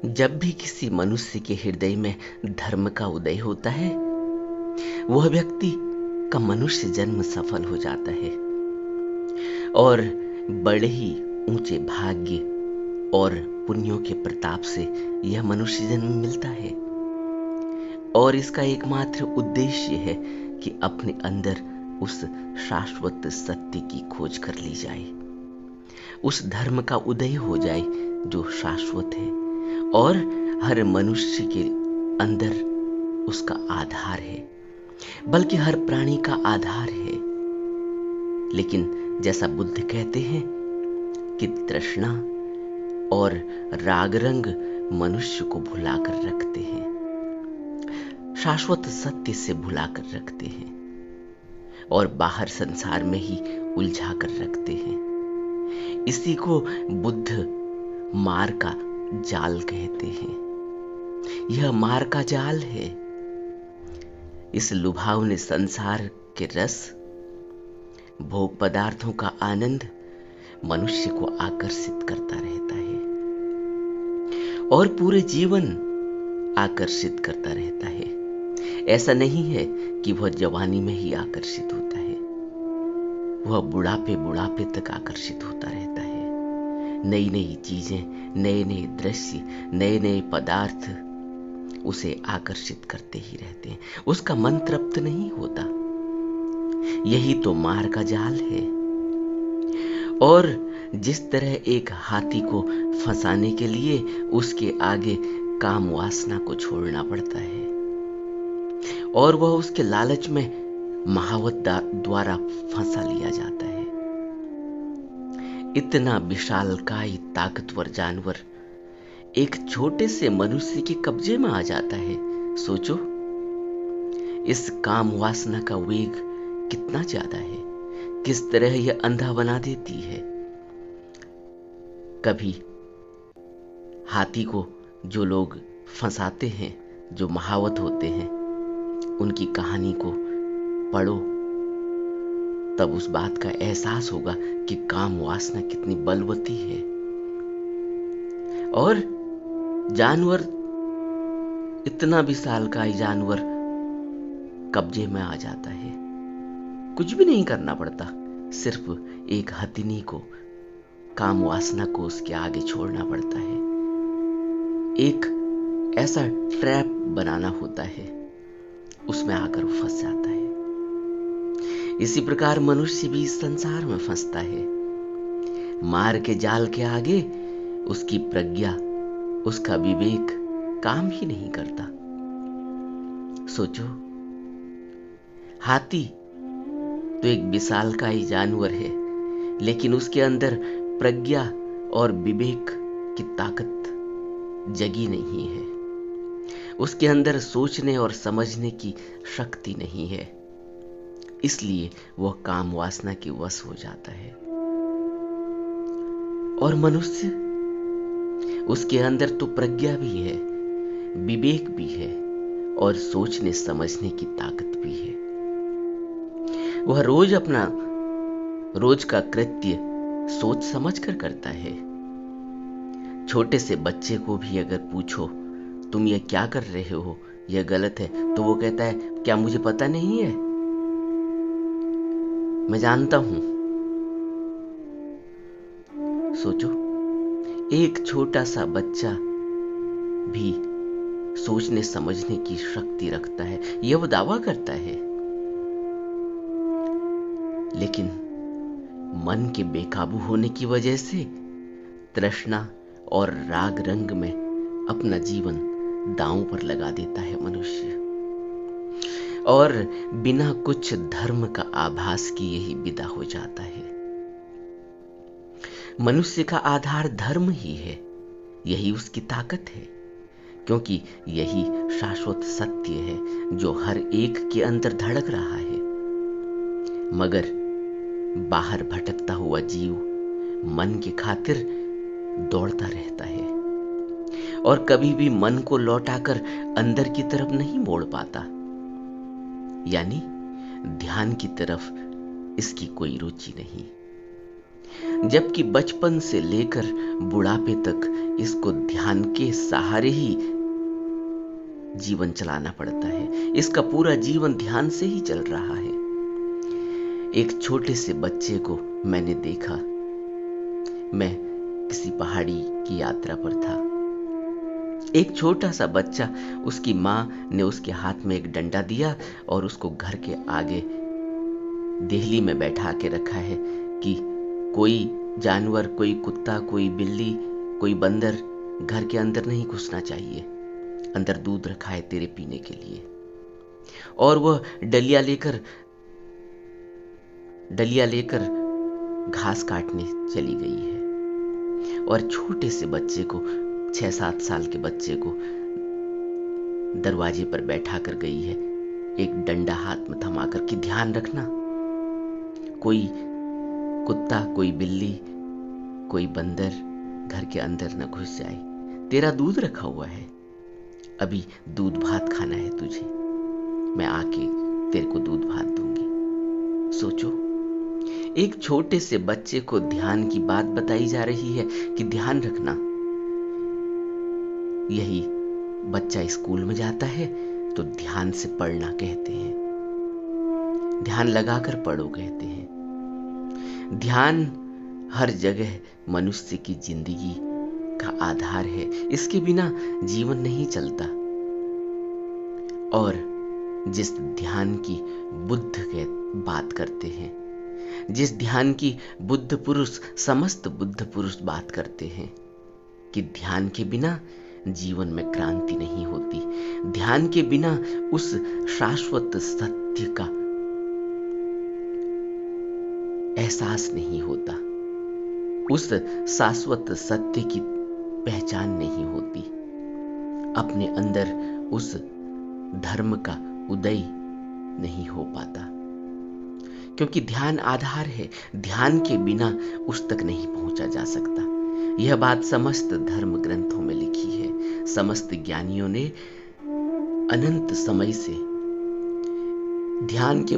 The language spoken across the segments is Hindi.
जब भी किसी मनुष्य के हृदय में धर्म का उदय होता है, वह व्यक्ति का मनुष्य जन्म सफल हो जाता है और बड़े ही ऊंचे भाग्य और पुण्यों के प्रताप से यह मनुष्य जन्म मिलता है। और इसका एकमात्र उद्देश्य है कि अपने अंदर उस शाश्वत सत्य की खोज कर ली जाए, उस धर्म का उदय हो जाए जो शाश्वत है और हर मनुष्य के अंदर उसका आधार है, बल्कि हर प्राणी का आधार है। लेकिन जैसा बुद्ध कहते हैं कि तृष्णा और राग रंग मनुष्य को भुलाकर रखते हैं, शाश्वत सत्य से भुलाकर रखते हैं और बाहर संसार में ही उलझा कर रखते हैं। इसी को बुद्ध मार का जाल कहते हैं। यह मार का जाल है। इस लुभावने संसार के रस, भोग पदार्थों का आनंद मनुष्य को आकर्षित करता रहता है और पूरे जीवन आकर्षित करता रहता है। ऐसा नहीं है कि वह जवानी में ही आकर्षित होता है, वह बुढ़ापे तक आकर्षित होता रहता है। नई नई चीजें, नए नए दृश्य, नए नए पदार्थ उसे आकर्षित करते ही रहते हैं। उसका मन तृप्त नहीं होता। यही तो मार का जाल है। और जिस तरह एक हाथी को फंसाने के लिए उसके आगे काम वासना को छोड़ना पड़ता है और वह उसके लालच में महावत द्वारा फंसा लिया जाता है, इतना विशालकाय ताकतवर जानवर एक छोटे से मनुष्य के कब्जे में आ जाता है। सोचो, इस काम वासना का वेग कितना ज्यादा है, किस तरह यह अंधा बना देती है। कभी हाथी को जो लोग फंसाते हैं, जो महावत होते हैं, उनकी कहानी को पढ़ो, तब उस बात का एहसास होगा कि काम वासना कितनी बलवती है। और जानवर, इतना विशालकाय जानवर कब्जे में आ जाता है, कुछ भी नहीं करना पड़ता, सिर्फ एक हथिनी को, काम वासना को उसके आगे छोड़ना पड़ता है। एक ऐसा ट्रैप बनाना होता है, उसमें आकर वो फंस जाता है। इसी प्रकार मनुष्य भी इस संसार में फंसता है। मार के जाल के आगे उसकी प्रज्ञा, उसका विवेक काम ही नहीं करता। सोचो, हाथी तो एक विशालकाय जानवर है, लेकिन उसके अंदर प्रज्ञा और विवेक की ताकत जगी नहीं है। उसके अंदर सोचने और समझने की शक्ति नहीं है, इसलिए वह काम वासना की वश हो जाता है। और मनुष्य, उसके अंदर तो प्रज्ञा भी है, विवेक भी है और सोचने समझने की ताकत भी है। वह रोज अपना रोज का कृत्य सोच समझ कर करता है। छोटे से बच्चे को भी अगर पूछो तुम ये क्या कर रहे हो, यह गलत है, तो वो कहता है क्या मुझे पता नहीं है, मैं जानता हूं। सोचो, एक छोटा सा बच्चा भी सोचने समझने की शक्ति रखता है, यह वो दावा करता है। लेकिन मन के बेकाबू होने की वजह से तृष्णा और राग रंग में अपना जीवन दांव पर लगा देता है मनुष्य, और बिना कुछ धर्म का आभास किए ही विदा हो जाता है। मनुष्य का आधार धर्म ही है, यही उसकी ताकत है, क्योंकि यही शाश्वत सत्य है जो हर एक के अंदर धड़क रहा है। मगर बाहर भटकता हुआ जीव मन की खातिर दौड़ता रहता है और कभी भी मन को लौटाकर अंदर की तरफ नहीं मोड़ पाता, यानी ध्यान की तरफ इसकी कोई रुचि नहीं। जबकि बचपन से लेकर बुढ़ापे तक इसको ध्यान के सहारे ही जीवन चलाना पड़ता है। इसका पूरा जीवन ध्यान से ही चल रहा है। एक छोटे से बच्चे को मैंने देखा। मैं किसी पहाड़ी की यात्रा पर था। एक छोटा सा बच्चा, उसकी माँ ने उसके हाथ में एक डंडा दिया और उसको घर के आगे देहली में बैठा के रखा है कि कोई जानवर, कोई कुत्ता, कोई बिल्ली, कोई बंदर घर के अंदर नहीं घुसना चाहिए। अंदर दूध रखा है तेरे पीने के लिए। और वह डलिया लेकर घास काटने चली गई है। और छोटे से बच्चे को, 6-7 साल के बच्चे को दरवाजे पर बैठा कर गई है, एक डंडा हाथ में थमा कर कि ध्यान रखना, कोई कुत्ता, कोई बिल्ली, कोई बंदर घर के अंदर न घुस जाए। तेरा दूध रखा हुआ है, अभी दूध भात खाना है तुझे, मैं आके तेरे को दूध भात दूंगी। सोचो, एक छोटे से बच्चे को ध्यान की बात बताई जा रही है कि ध्यान रखना। यही बच्चा स्कूल में जाता है तो ध्यान से पढ़ना कहते हैं, ध्यान लगाकर पढ़ो कहते हैं। ध्यान हर जगह मनुष्य की जिंदगी का आधार है। इसके बिना जीवन नहीं चलता। और जिस ध्यान की बुद्ध के बात करते हैं, जिस ध्यान की बुद्ध पुरुष, समस्त बुद्ध पुरुष बात करते हैं कि ध्यान के बिना जीवन में क्रांति नहीं होती, ध्यान के बिना उस शाश्वत सत्य का एहसास नहीं होता, उस शाश्वत सत्य की पहचान नहीं होती, अपने अंदर उस धर्म का उदय नहीं हो पाता। क्योंकि ध्यान आधार है, ध्यान के बिना उस तक नहीं पहुंचा जा सकता। यह बात समस्त धर्म ग्रंथों में लिखी है। समस्त ज्ञानियों ने अनंत समय से ध्यान के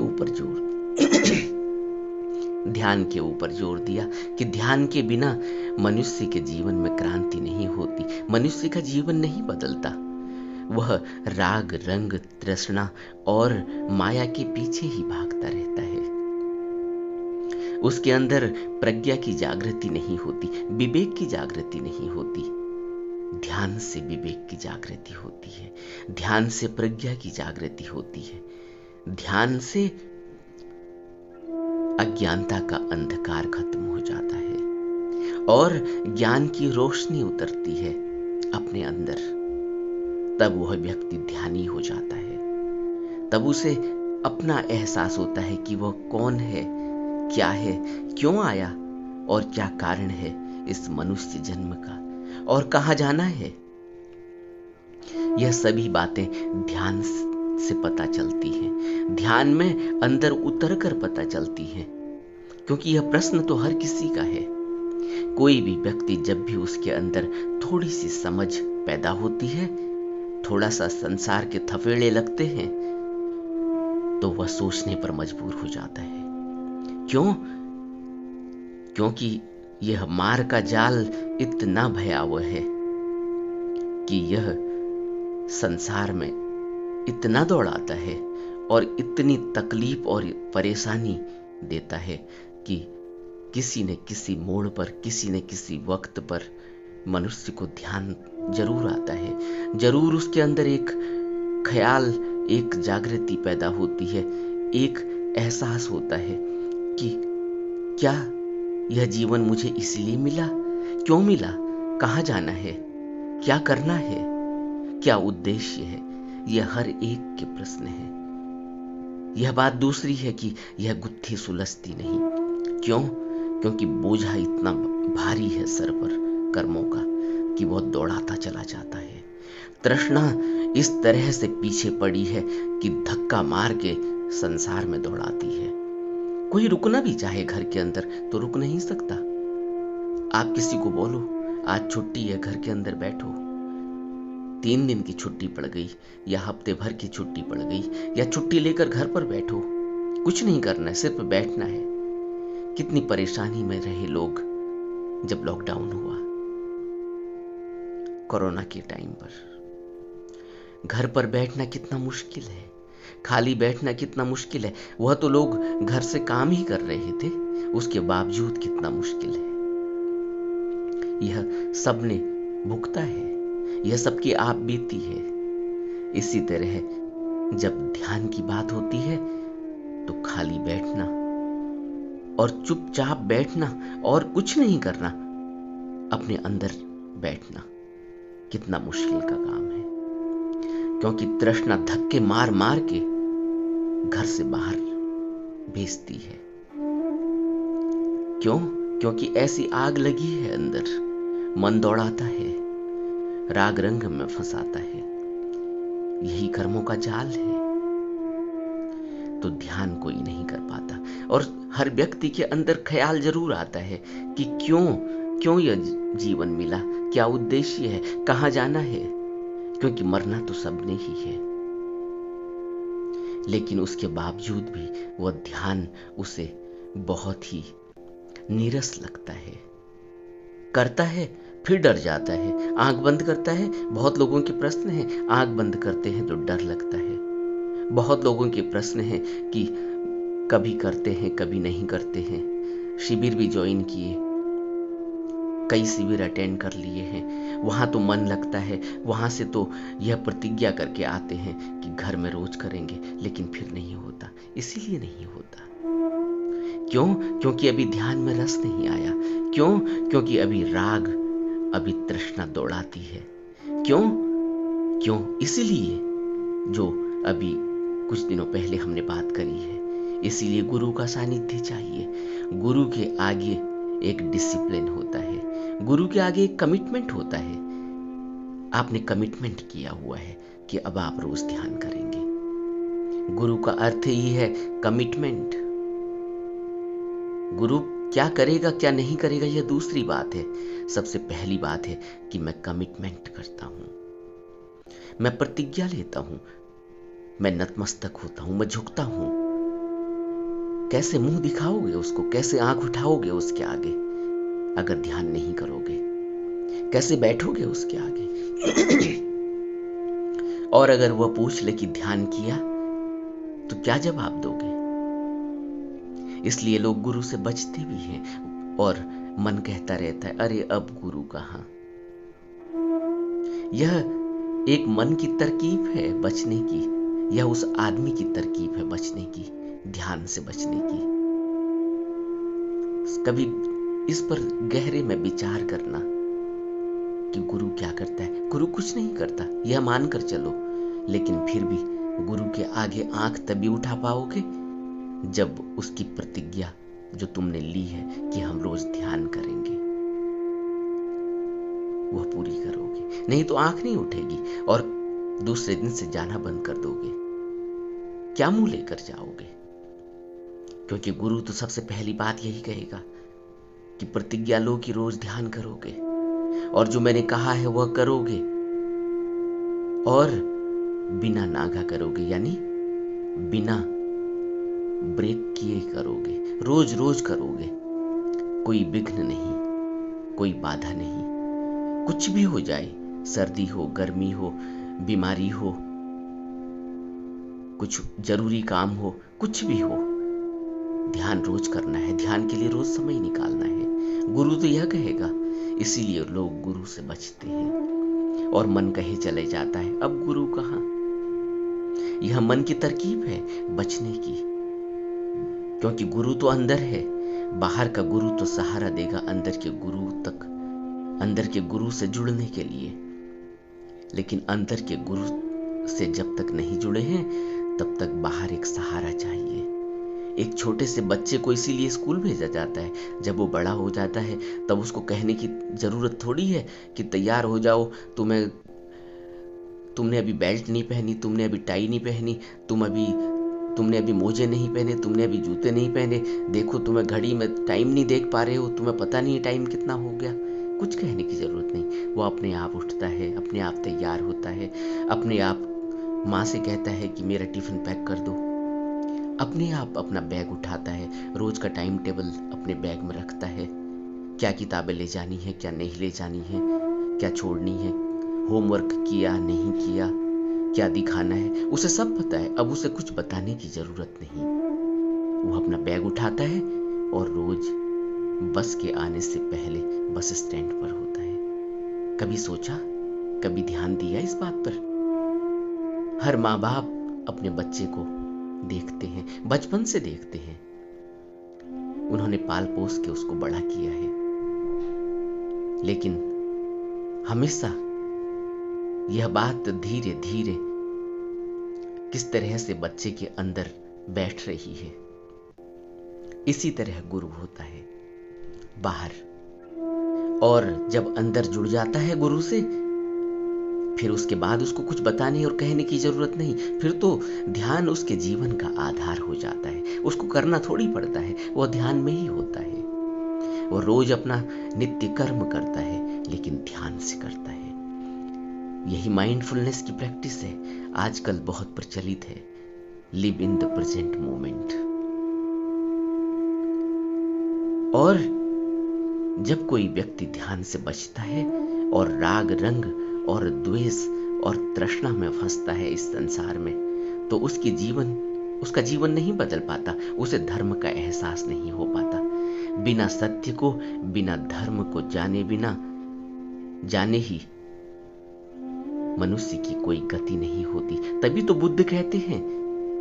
ऊपर जोर दिया कि ध्यान के बिना मनुष्य के जीवन में क्रांति नहीं होती, मनुष्य का जीवन नहीं बदलता। वह राग, रंग, तृष्णा और माया के पीछे ही भागता रहता है। उसके अंदर प्रज्ञा की जागृति नहीं होती, विवेक की जागृति नहीं होती। ध्यान से विवेक की जागृति होती है, ध्यान से प्रज्ञा की जागृति होती है, ध्यान से अज्ञानता का अंधकार खत्म हो जाता है और ज्ञान की रोशनी उतरती है अपने अंदर। तब वह व्यक्ति ध्यानी हो जाता है। तब उसे अपना एहसास होता है कि वह कौन है, क्या है, क्यों आया और क्या कारण है इस मनुष्य जन्म का और कहां जाना है। यह सभी बातें ध्यान से पता चलती हैं, ध्यान में अंदर उतरकर पता चलती हैं। क्योंकि यह प्रश्न तो हर किसी का है। कोई भी व्यक्ति जब भी उसके अंदर थोड़ी सी समझ पैदा होती है, थोड़ा सा संसार के थपेड़े लगते हैं, तो वह सोचने पर मजबूर हो जाता है। क्यों? क्योंकि यह मार का जाल इतना भयावह है कि यह संसार में इतना दौड़ाता है और इतनी तकलीफ और परेशानी देता है कि किसी न किसी मोड़ पर, किसी न किसी वक्त पर मनुष्य को ध्यान जरूर आता है। जरूर उसके अंदर एक ख्याल, एक जागृति पैदा होती है, एक एहसास होता है कि क्या यह जीवन मुझे इसलिए मिला, क्यों मिला, कहां जाना है, क्या करना है, क्या उद्देश्य है। यह हर एक के प्रश्न है। यह बात दूसरी है कि यह गुत्थी सुलझती नहीं। क्यों? क्योंकि बोझा इतना भारी है सर पर कर्मों का कि वह दौड़ाता चला जाता है। तृष्णा इस तरह से पीछे पड़ी है कि धक्का मार के संसार में दौड़ाती है। कोई रुकना भी चाहे घर के अंदर तो रुक नहीं सकता। आप किसी को बोलो आज छुट्टी है, घर के अंदर बैठो, 3 दिन की छुट्टी पड़ गई या हफ्ते भर की छुट्टी पड़ गई या छुट्टी लेकर घर पर बैठो, कुछ नहीं करना है, सिर्फ बैठना है। कितनी परेशानी में रहे लोग जब लॉकडाउन हुआ। कोरोना के टाइम पर घर पर बैठना कितना मुश्किल है, खाली बैठना कितना मुश्किल है। वह तो लोग घर से काम ही कर रहे थे, उसके बावजूद कितना मुश्किल है। यह सबने भुगता है, यह सबकी आप बीती है। इसी तरह जब ध्यान की बात होती है तो खाली बैठना और चुपचाप बैठना और कुछ नहीं करना, अपने अंदर बैठना कितना मुश्किल का काम है। क्योंकि तृष्णा धक्के मार मार के घर से बाहर भेजती है। क्यों? क्योंकि ऐसी आग लगी है अंदर, मन दौड़ाता है, राग रंग में फंसाता है। यही कर्मों का जाल है। तो ध्यान कोई नहीं कर पाता। और हर व्यक्ति के अंदर ख्याल जरूर आता है कि क्यों यह जीवन मिला, क्या उद्देश्य है, कहां जाना है। क्योंकि मरना तो सबने ही है। लेकिन उसके बावजूद भी वह ध्यान उसे बहुत ही नीरस लगता है। करता है फिर डर जाता है, आंख बंद करता है। बहुत लोगों के प्रश्न है, आंख बंद करते हैं तो डर लगता है। बहुत लोगों के प्रश्न है कि कभी करते हैं कभी नहीं करते हैं। शिविर भी ज्वाइन किए, कई शिविर अटेंड कर लिए हैं, वहां तो मन लगता है, वहां से तो यह प्रतिज्ञा करके आते हैं कि घर में रोज करेंगे, लेकिन फिर नहीं होता। इसीलिए नहीं होता। क्यों? क्योंकि अभी ध्यान में रस नहीं आया। क्यों? क्योंकि अभी राग, अभी तृष्णा दौड़ाती है। क्यों? इसीलिए जो अभी कुछ दिनों पहले हमने बात करी है। इसीलिए गुरु का सानिध्य चाहिए। गुरु के आगे एक डिसिप्लिन होता है, गुरु के आगे एक कमिटमेंट होता है। आपने कमिटमेंट किया हुआ है कि अब आप रोज ध्यान करेंगे। गुरु का अर्थ ही है कमिटमेंट। गुरु क्या करेगा क्या नहीं करेगा यह दूसरी बात है। सबसे पहली बात है कि मैं कमिटमेंट करता हूं, मैं प्रतिज्ञा लेता हूं, मैं नतमस्तक होता हूं, मैं झुकता हूं। कैसे मुंह दिखाओगे उसको, कैसे आंख उठाओगे उसके आगे अगर ध्यान नहीं करोगे? कैसे बैठोगे उसके आगे? और अगर वह पूछ ले कि ध्यान किया तो क्या जवाब दोगे? इसलिए लोग गुरु से बचते भी हैं और मन कहता रहता है, अरे अब गुरु कहां। यह एक मन की तरकीब है बचने की, यह उस आदमी की तरकीब है बचने की, ध्यान से बचने की। कभी इस पर गहरे में विचार करना कि गुरु क्या करता है। गुरु कुछ नहीं करता, यह मानकर चलो, लेकिन फिर भी गुरु के आगे आंख तभी उठा पाओगे जब उसकी प्रतिज्ञा जो तुमने ली है कि हम रोज ध्यान करेंगे, वह पूरी करोगे। नहीं तो आंख नहीं उठेगी और दूसरे दिन से जाना बंद कर दोगे। क्या मुंह लेकर जाओगे? क्योंकि गुरु तो सबसे पहली बात यही कहेगा कि प्रतिज्ञा लो कि रोज ध्यान करोगे और जो मैंने कहा है वह करोगे और बिना नागा करोगे, यानी बिना ब्रेक किए करोगे, रोज रोज करोगे। कोई विघ्न नहीं, कोई बाधा नहीं। कुछ भी हो जाए, सर्दी हो, गर्मी हो, बीमारी हो, कुछ जरूरी काम हो, कुछ भी हो, ध्यान रोज करना है। ध्यान के लिए रोज समय निकालना है। गुरु तो यह कहेगा। इसीलिए लोग गुरु से बचते हैं और मन कहे चले जाता है, अब गुरु कहां। यह मन की तरकीब है बचने की। क्योंकि गुरु तो अंदर है, बाहर का गुरु तो सहारा देगा अंदर के गुरु तक, अंदर के गुरु से जुड़ने के लिए। लेकिन अंदर के गुरु से जब तक नहीं जुड़े हैं तब तक बाहर एक सहारा चाहिए। एक छोटे से बच्चे को इसीलिए स्कूल भेजा जाता है, जब वो बड़ा हो जाता है तब उसको कहने की जरूरत थोड़ी है कि तैयार हो जाओ, तुमने अभी बेल्ट नहीं पहनी, तुमने अभी टाई नहीं पहनी, तुमने अभी मोजे नहीं पहने, तुमने अभी जूते नहीं पहने, देखो तुम्हें घड़ी में टाइम नहीं देख पा रहे हो, तुम्हें पता नहीं टाइम कितना हो गया। कुछ कहने की जरूरत नहीं। वो अपने आप उठता है, अपने आप तैयार होता है, अपने आप माँ से कहता है कि मेरा टिफिन पैक कर दो, अपने आप अपना बैग उठाता है, रोज का टाइम टेबल अपने बैग में रखता है, क्या किताबें ले जानी है, क्या नहीं ले जानी है, क्या छोड़नी है, होमवर्क किया नहीं किया, क्या दिखाना है, उसे सब पता है। अब उसे कुछ बताने की जरूरत नहीं। वो अपना बैग उठाता है और रोज बस के आने से पहले बस स्टैंड पर होता है। कभी सोचा, कभी ध्यान दिया इस बात पर? हर माँ बाप अपने बच्चे को देखते हैं, बचपन से देखते हैं। उन्होंने पाल पोस के उसको बड़ा किया है, लेकिन हमेशा यह बात धीरे धीरे किस तरह से बच्चे के अंदर बैठ रही है। इसी तरह गुरु होता है बाहर, और जब अंदर जुड़ जाता है गुरु से, फिर उसके बाद उसको कुछ बताने और कहने की जरूरत नहीं। फिर तो ध्यान उसके जीवन का आधार हो जाता है। उसको करना थोड़ी पड़ता है, वो ध्यान में ही होता है। वो रोज अपना नित्य कर्म करता है, लेकिन ध्यान से करता है। यही माइंडफुलनेस की प्रैक्टिस है, आजकल बहुत प्रचलित है। Live in the present moment. और जब कोई व्यक्ति ध्यान से बचता है और राग रंग और द्वेष और तृष्णा में फंसता है इस संसार में, तो उसका जीवन नहीं बदल पाता। उसे धर्म का एहसास नहीं हो पाता। बिना सत्य को, बिना धर्म को जाने ही मनुष्य की कोई गति नहीं होती। तभी तो बुद्ध कहते हैं,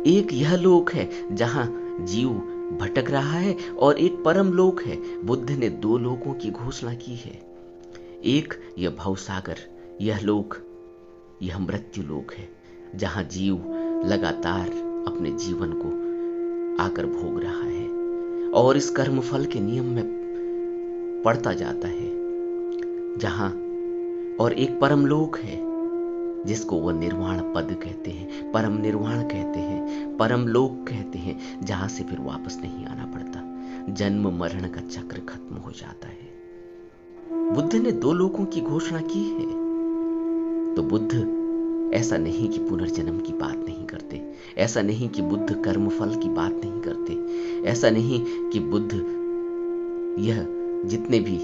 एक यह लोक है जहां जीव भटक रहा है और एक परम लोक है। बुद्ध ने दो लोकों की घोषणा की है। एक यह भवसागर, यह लोक, यह मृत्यु लोक है, जहां जीव लगातार अपने जीवन को आकर भोग रहा है और इस कर्म फल के नियम में पड़ता जाता है। जहां और एक परम लोक है जिसको वह निर्वाण पद कहते हैं, परम निर्वाण कहते हैं, परम लोक कहते हैं, जहां से फिर वापस नहीं आना पड़ता। जन्म मरण का चक्र खत्म हो जाता है। बुद्ध ने दो लोकों की घोषणा की है। तो बुद्ध ऐसा नहीं कि पुनर्जन्म की बात नहीं करते, ऐसा नहीं कि बुद्ध कर्म फल की बात नहीं करते, ऐसा नहीं कि बुद्ध यह जितने भी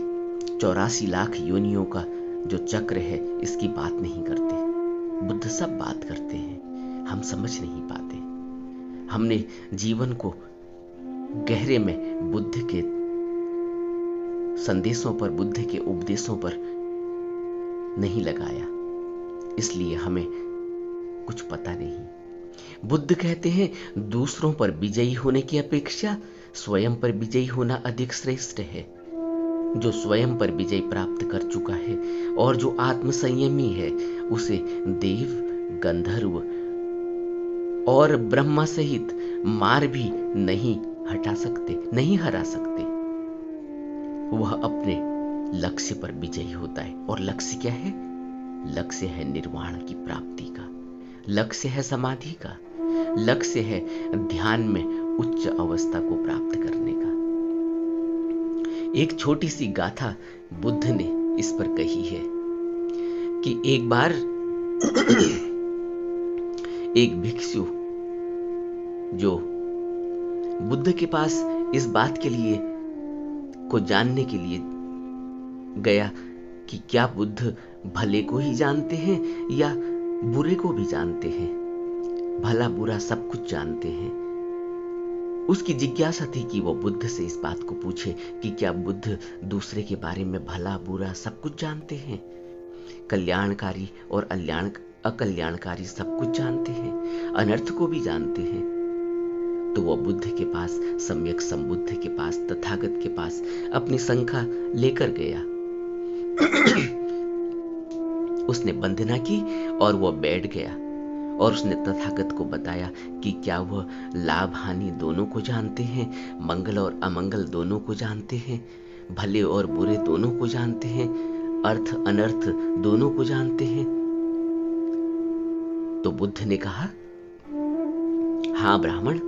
84 लाख योनियों का जो चक्र है इसकी बात नहीं करते। बुद्ध सब बात करते हैं, हम समझ नहीं पाते। हमने जीवन को गहरे में बुद्ध के संदेशों पर, बुद्ध के उपदेशों पर नहीं लगाया, इसलिए हमें कुछ पता नहीं। बुद्ध कहते हैं, दूसरों पर विजयी होने की अपेक्षा स्वयं पर विजयी होना अधिक श्रेष्ठ है। जो स्वयं पर विजय प्राप्त कर चुका है और जो आत्मसंयमी है, उसे देव, गंधर्व और ब्रह्मा सहित मार भी नहीं हटा सकते, नहीं हरा सकते। वह अपने लक्ष्य पर विजयी होता है। और लक्ष्य क्या है? लक्ष्य है निर्वाण की प्राप्ति का, लक्ष्य है समाधि का, लक्ष्य है ध्यान में उच्च अवस्था को प्राप्त करने का। एक छोटी सी गाथा बुद्ध ने इस पर कही है कि एक बार एक भिक्षु जो बुद्ध के पास इस बात के लिए को जानने के लिए गया कि क्या बुद्ध भले को ही जानते हैं या बुरे को भी जानते हैं, भला बुरा सब कुछ जानते हैं। उसकी जिज्ञासा थी कि वो बुद्ध से इस बात को पूछे कि क्या बुद्ध दूसरे के बारे में भला बुरा सब कुछ जानते हैं, कल्याणकारी और अकल्याणकारी सब कुछ जानते हैं, अनर्थ को भी जानते हैं। तो वह बुद्ध के पास, सम्यक संबुद्ध के पास, तथागत के पास अपनी शंखा लेकर गया। उसने वंदना की और वह बैठ गया और उसने तथागत को बताया कि क्या वह लाभ हानि दोनों को जानते हैं, मंगल और अमंगल दोनों को जानते हैं, भले और बुरे दोनों को जानते हैं, अर्थ अनर्थ दोनों को जानते हैं। तो बुद्ध ने कहा, हाँ ब्राह्मण,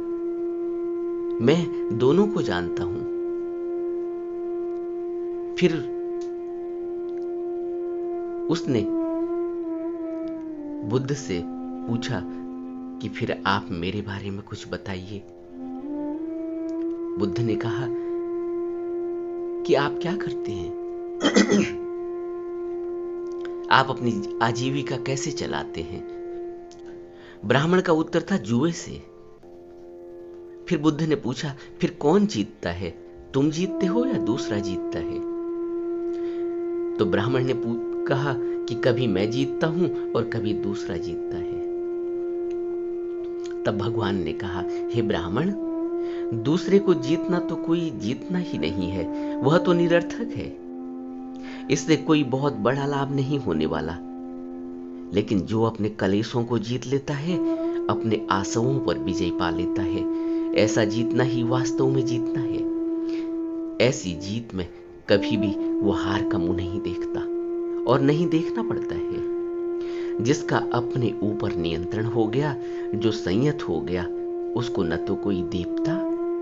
मैं दोनों को जानता हूं। फिर उसने बुद्ध से पूछा कि फिर आप मेरे बारे में कुछ बताइए। बुद्ध ने कहा कि आप क्या करते हैं? आप अपनी आजीविका कैसे चलाते हैं? ब्राह्मण का उत्तर था, जुए से। फिर बुद्ध ने पूछा, फिर कौन जीतता है, तुम जीतते हो या दूसरा जीतता है? तो ब्राह्मण ने कहा कि कभी मैं जीतता हूं और कभी दूसरा जीतता है। तब भगवान ने कहा, हे ब्राह्मण, दूसरे को जीतना तो कोई जीतना ही नहीं है, वह तो निरर्थक है। इससे कोई बहुत बड़ा लाभ नहीं होने वाला। लेकिन जो अपने कलेशों को जीत लेता है, अपने आशाओं पर विजय पा लेता है, ऐसा जीतना ही वास्तव में जीतना है। ऐसी जीत में कभी भी वो हार का मुंह नहीं देखता और नहीं देखना पड़ता है। जिसका अपने ऊपर नियंत्रण हो गया, जो संयत हो गया, उसको न तो कोई देवता,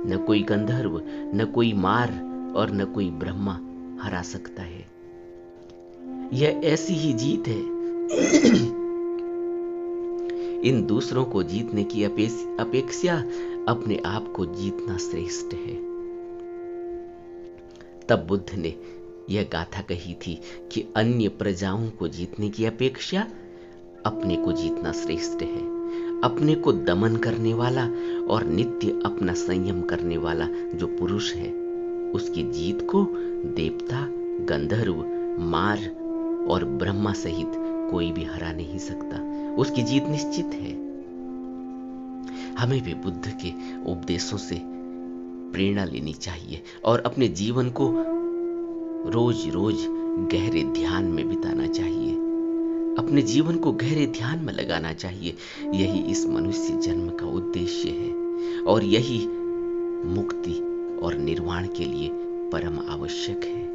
न कोई गंधर्व, न कोई मार और न कोई ब्रह्मा हरा सकता है। यह ऐसी ही जीत है। इन दूसरों को जीतने की अपेक्षा अपने आप को जीतना श्रेष्ठ है। तब बुद्ध ने यह गाथा कही थी कि अन्य प्रजाओं को जीतने की अपेक्षा अपने को जीतना श्रेष्ठ है। अपने को दमन करने वाला और नित्य अपना संयम करने वाला जो पुरुष है, उसकी जीत को देवता, गंधर्व, मार और ब्रह्मा सहित कोई भी हरा नहीं सकता। उसकी जीत निश्चित है। हमें भी बुद्ध के उपदेशों से प्रेरणा लेनी चाहिए और अपने जीवन को रोज रोज गहरे ध्यान में बिताना चाहिए, अपने जीवन को गहरे ध्यान में लगाना चाहिए। यही इस मनुष्य जन्म का उद्देश्य है और यही मुक्ति और निर्वाण के लिए परम आवश्यक है।